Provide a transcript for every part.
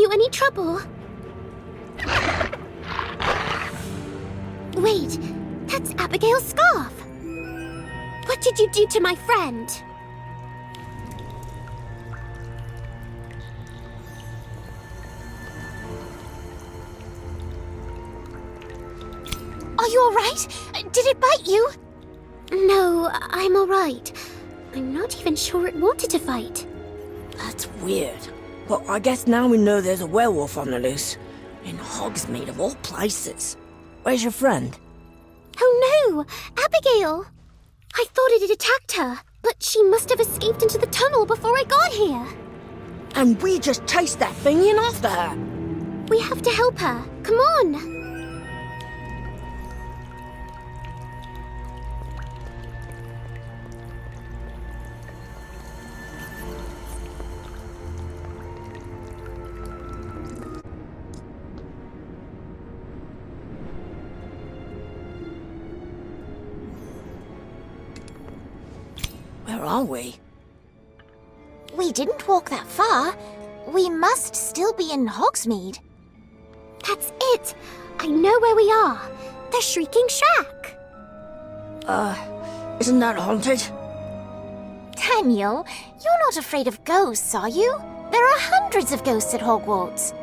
you any trouble? Wait, that's Abigail's scarf. What did you do to my friend? Are you all right? Did it bite you? No, I'm all right. I'm not even sure it wanted to fight. That's weird. But I guess now we know there's a werewolf on the loose. In Hogsmeade of all places. Where's your friend? Oh no! Abigail! I thought it had attacked her, but she must have escaped into the tunnel before I got here. And we just chased that thing in after her. We have to help her. Come on! Where are we? We didn't walk that far. We must still be in Hogsmeade. That's it! I know where we are. The Shrieking Shack! Isn't that haunted? Daniel, you're not afraid of ghosts, are you? There are hundreds of ghosts at Hogwarts.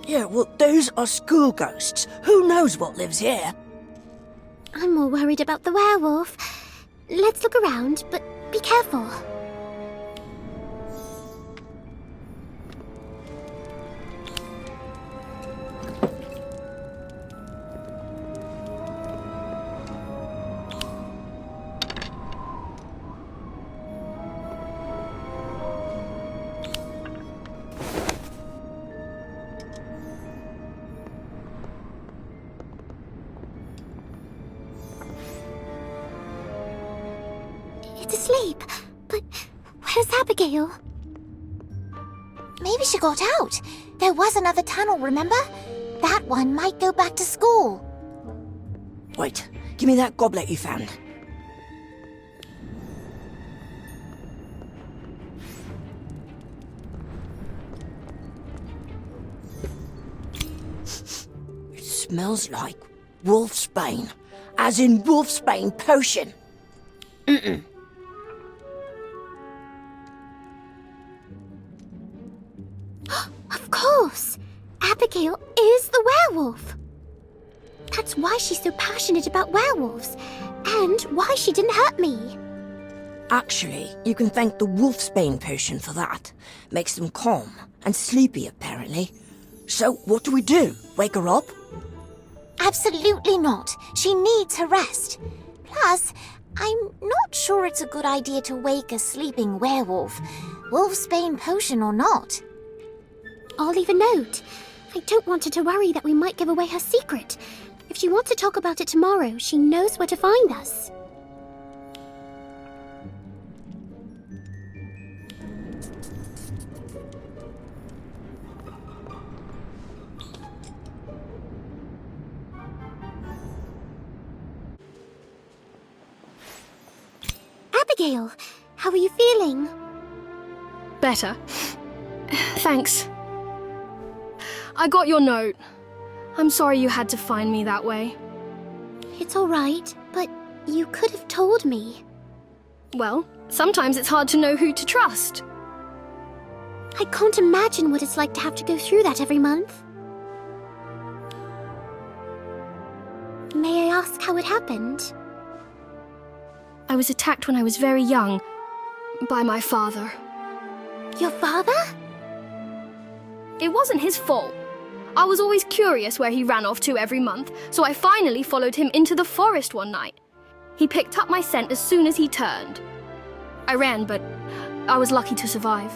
Yeah, well, those are school ghosts. Who knows what lives here? I'm more worried about the werewolf. Let's look around, but be careful. It's asleep, but where's Abigail? Maybe she got out. There was another tunnel, remember? That one might go back to school. Wait, give me that goblet you found. It smells like Wolfsbane, as in Wolfsbane Potion. Of course! Abigail is the werewolf! That's why she's so passionate about werewolves, and why she didn't hurt me. Actually, you can thank the Wolfsbane Potion for that. Makes them calm and sleepy, apparently. So, what do we do? Wake her up? Absolutely not. She needs her rest. Plus, I'm not sure it's a good idea to wake a sleeping werewolf, Wolfsbane Potion or not. I'll leave a note. I don't want her to worry that we might give away her secret. If she wants to talk about it tomorrow, she knows where to find us. Abigail, how are you feeling? Better. Thanks. I got your note. I'm sorry you had to find me that way. It's all right, but you could have told me. Well, sometimes it's hard to know who to trust. I can't imagine what it's like to have to go through that every month. May I ask how it happened? I was attacked when I was very young by my father. Your father? It wasn't his fault. I was always curious where he ran off to every month, so I finally followed him into the forest one night. He picked up my scent as soon as he turned. I ran, but I was lucky to survive.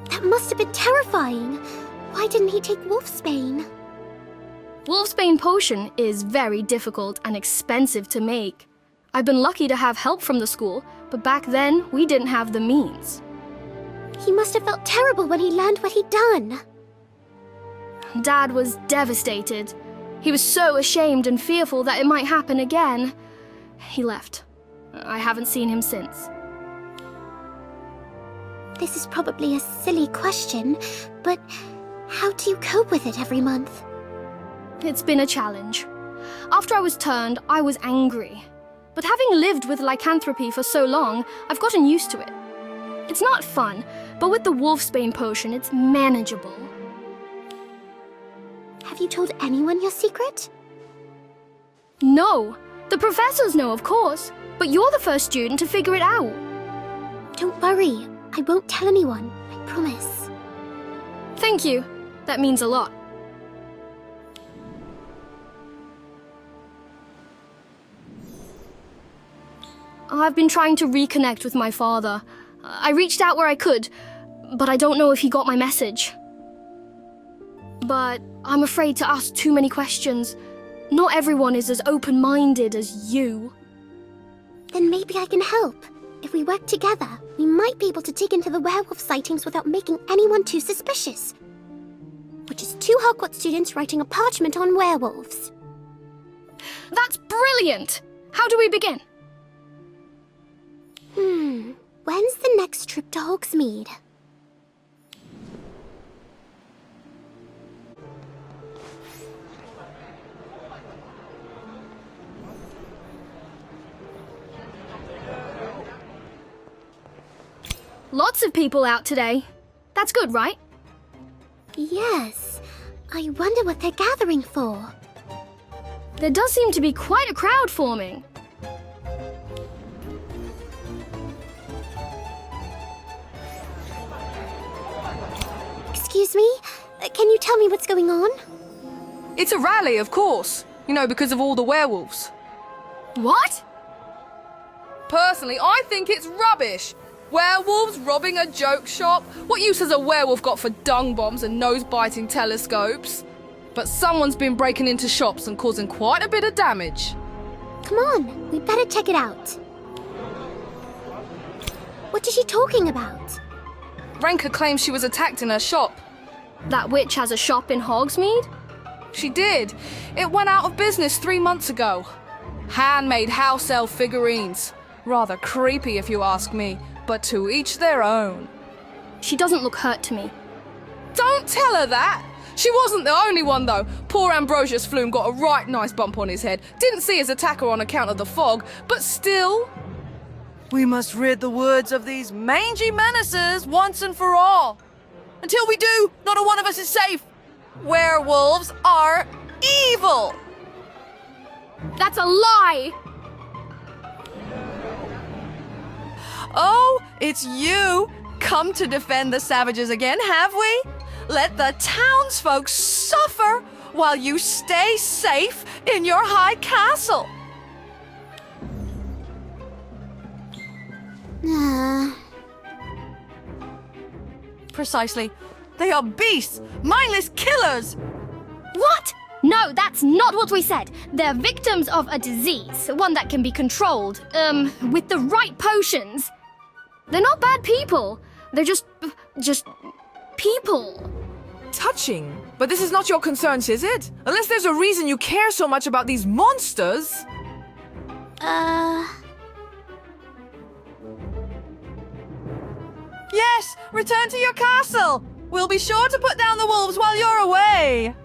That must have been terrifying. Why didn't he take Wolfsbane? Wolfsbane Potion is very difficult and expensive to make. I've been lucky to have help from the school, but back then, we didn't have the means. He must have felt terrible when he learned what he'd done. Dad was devastated. He was so ashamed and fearful that it might happen again. He left. I haven't seen him since. This is probably a silly question, but how do you cope with it every month? It's been a challenge. After I was turned, I was angry. But having lived with lycanthropy for so long, I've gotten used to it. It's not fun, but with the Wolfsbane Potion, it's manageable. Have you told anyone your secret? No, the professors know, of course, but you're the first student to figure it out. Don't worry, I won't tell anyone, I promise. Thank you. That means a lot. I've been trying to reconnect with my father. I reached out where I could, but I don't know if he got my message. But I'm afraid to ask too many questions. Not everyone is as open-minded as you. Then maybe I can help. If we work together, we might be able to dig into the werewolf sightings without making anyone too suspicious. We're just two Hogwarts students writing a parchment on werewolves. That's brilliant! How do we begin? When's the next trip to Hogsmeade? Lots of people out today. That's good, right? Yes. I wonder what they're gathering for. There does seem to be quite a crowd forming. Excuse me? Can you tell me what's going on? It's a rally, of course. You know, because of all the werewolves. What? Personally, I think it's rubbish. Werewolves robbing a joke shop? What use has a werewolf got for dung bombs and nose-biting telescopes? But someone's been breaking into shops and causing quite a bit of damage. Come on, we better check it out. What is she talking about? Renka claims she was attacked in her shop. That witch has a shop in Hogsmeade? She did. It went out of business 3 months ago. Handmade house elf figurines. Rather creepy if you ask me, but to each their own. She doesn't look hurt to me. Don't tell her that! She wasn't the only one though. Poor Ambrosius Flume got a right nice bump on his head. Didn't see his attacker on account of the fog, but still... We must rid the woods of these mangy menaces once and for all. Until we do, not a one of us is safe. Werewolves are evil. That's a lie! Oh, it's you. Come to defend the savages again, have we? Let the townsfolk suffer while you stay safe in your high castle. Precisely. They are beasts, mindless killers. What? No, that's not what we said. They're victims of a disease, one that can be controlled, with the right potions. They're not bad people. They're just people. Touching. But this is not your concerns, is it? Unless there's a reason you care so much about these monsters. Yes, return to your castle. We'll be sure to put down the wolves while you're away.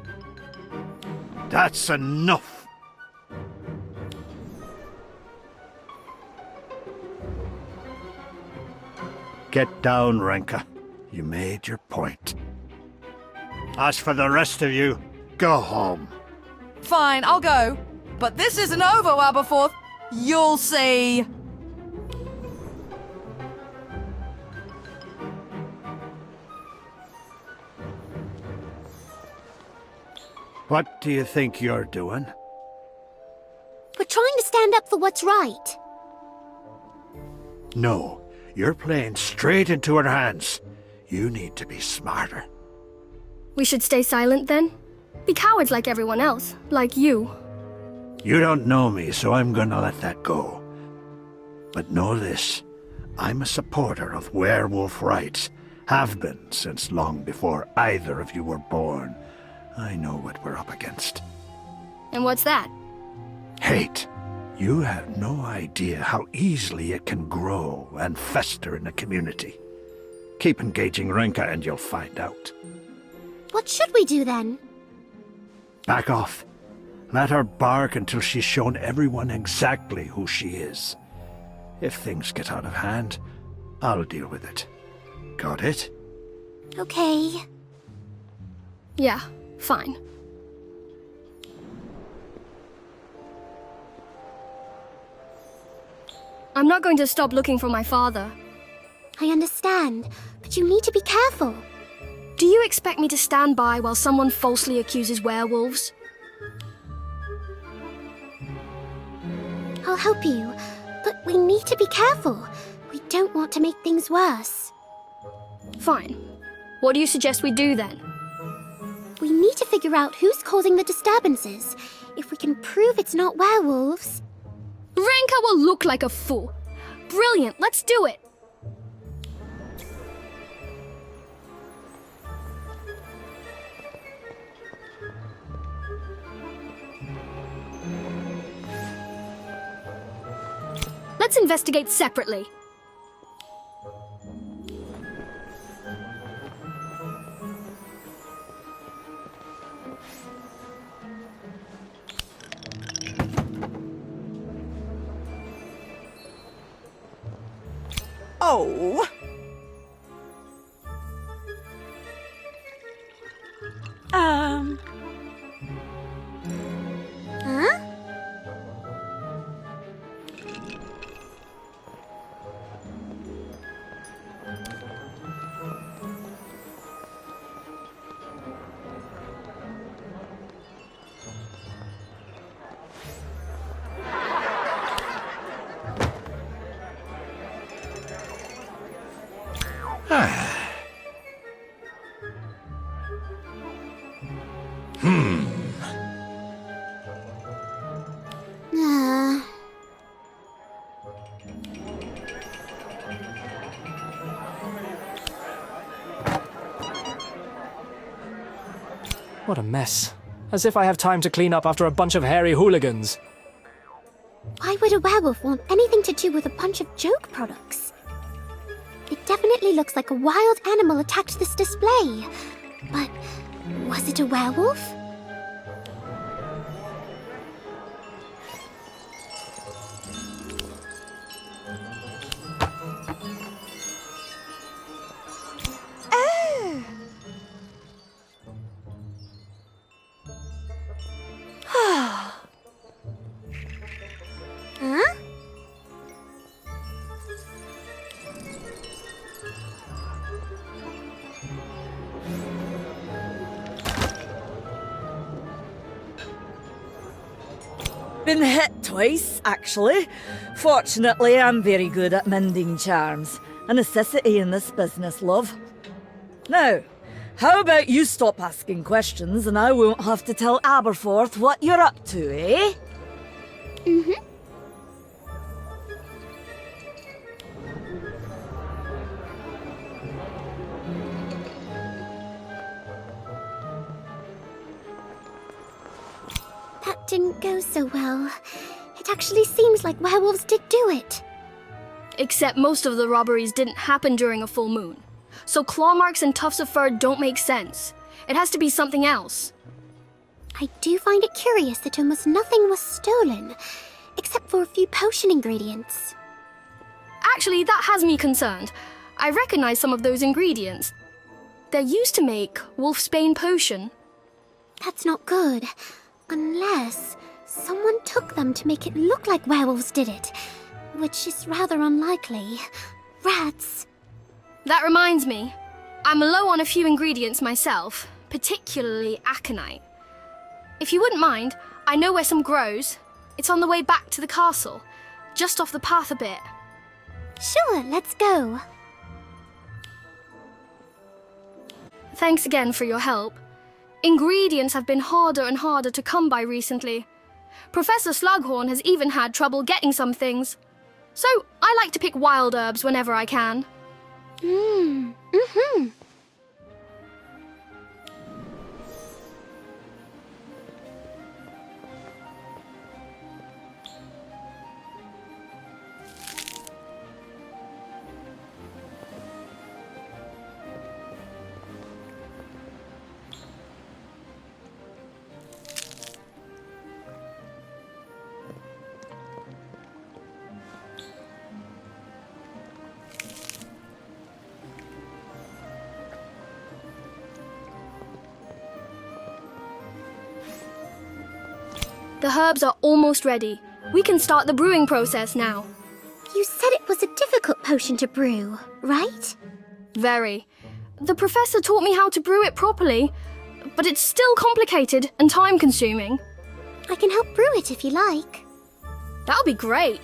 That's enough. Get down, Renka. You made your point. As for the rest of you, go home. Fine, I'll go. But this isn't over, Aberforth. You'll see. What do you think you're doing? We're trying to stand up for what's right. No, you're playing straight into her hands. You need to be smarter. We should stay silent then? Be cowards like everyone else, like you. You don't know me, so I'm gonna let that go. But know this, I'm a supporter of werewolf rights. Have been since long before either of you were born. I know what we're up against. And what's that? Hate. You have no idea how easily it can grow and fester in a community. Keep engaging Renka and you'll find out. What should we do then? Back off. Let her bark until she's shown everyone exactly who she is. If things get out of hand, I'll deal with it. Got it? Okay. Yeah, fine. I'm not going to stop looking for my father. I understand, but you need to be careful. Do you expect me to stand by while someone falsely accuses werewolves? I'll help you, but we need to be careful. We don't want to make things worse. Fine. What do you suggest we do then? We need to figure out who's causing the disturbances. If we can prove it's not werewolves... Renka will look like a fool. Brilliant, let's do it. Let's investigate separately. Oh. Huh? Uh, What a mess. As if I have time to clean up after a bunch of hairy hooligans. Why would a werewolf want anything to do with a bunch of joke products? It definitely looks like a wild animal attacked this display. But was it a werewolf? Huh? Been hit twice, actually. Fortunately, I'm very good at mending charms. A necessity in this business, love. Now, how about you stop asking questions and I won't have to tell Aberforth what you're up to, eh? Mm-hmm. That didn't go so well. It actually seems like werewolves did do it. Except most of the robberies didn't happen during a full moon. So claw marks and tufts of fur don't make sense. It has to be something else. I do find it curious that almost nothing was stolen, except for a few potion ingredients. Actually, that has me concerned. I recognize some of those ingredients. They're used to make Wolfsbane Potion. That's not good. Unless someone took them to make it look like werewolves did it, which is rather unlikely. Rats. That reminds me, I'm low on a few ingredients myself, particularly aconite. If you wouldn't mind, I know where some grows. It's on the way back to the castle, just off the path a bit. Sure, let's go. Thanks again for your help. Ingredients have been harder and harder to come by recently. Professor Slughorn has even had trouble getting some things. So I like to pick wild herbs whenever I can. Mm-hmm. The herbs are almost ready. We can start the brewing process now. You said it was a difficult potion to brew, right? Very. The professor taught me how to brew it properly, but it's still complicated and time-consuming. I can help brew it if you like. That'll be great.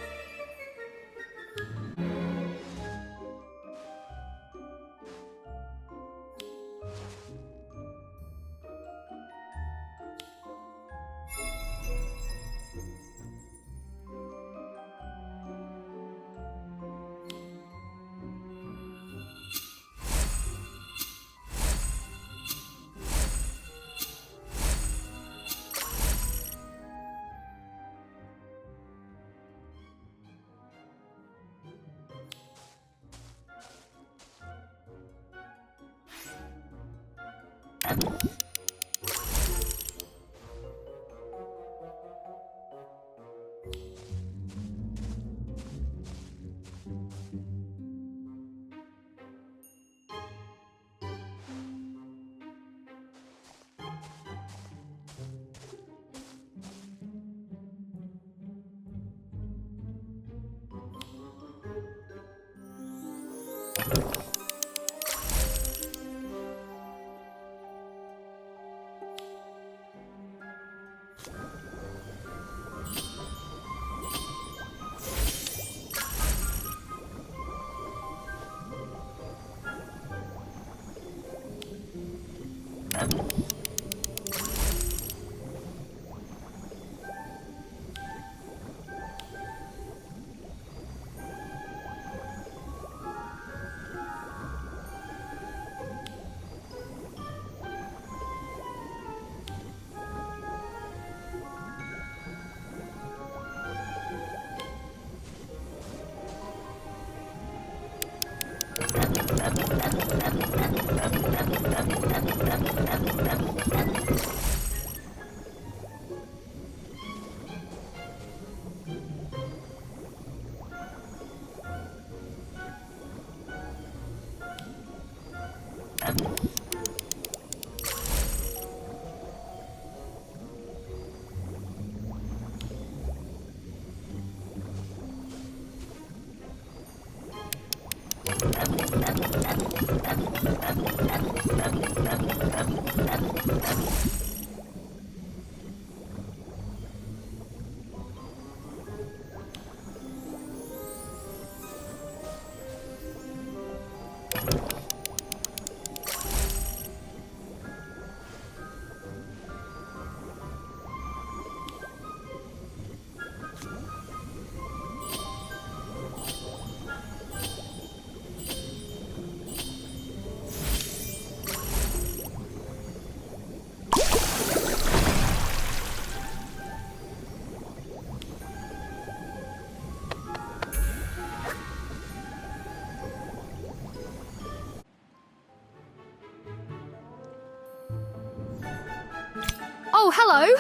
Oh, hello!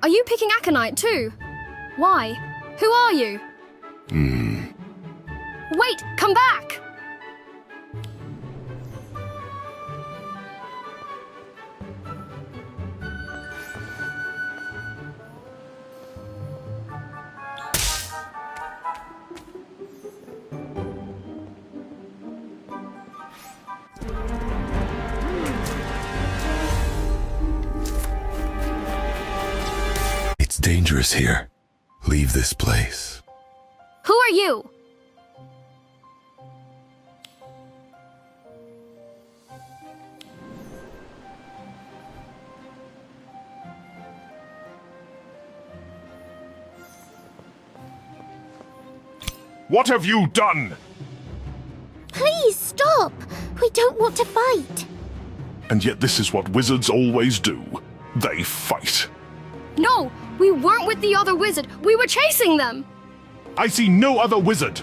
Are you picking aconite too? Why? Who are you? Wait, come back! It's dangerous here. Leave this place. Who are you? What have you done? Please stop! We don't want to fight. And yet this is what wizards always do. They fight. No, we weren't with the other wizard. We were chasing them. I see no other wizard.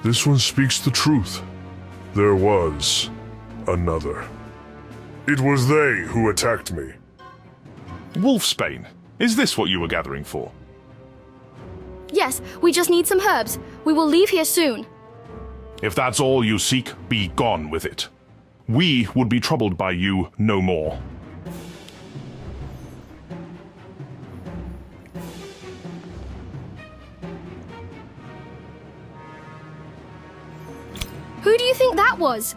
This one speaks the truth. There was another. It was they who attacked me. Wolfsbane, is this what you were gathering for? Yes, we just need some herbs. We will leave here soon. If that's all you seek, be gone with it. We would be troubled by you no more. Who do you think that was?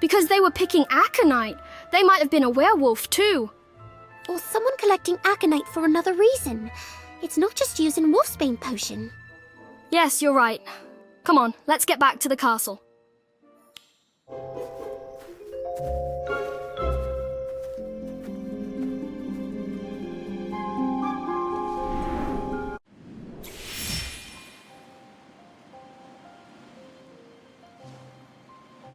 Because they were picking aconite. They might have been a werewolf too. Or someone collecting aconite for another reason. It's not just used in Wolfsbane Potion. Yes, you're right. Come on, let's get back to the castle.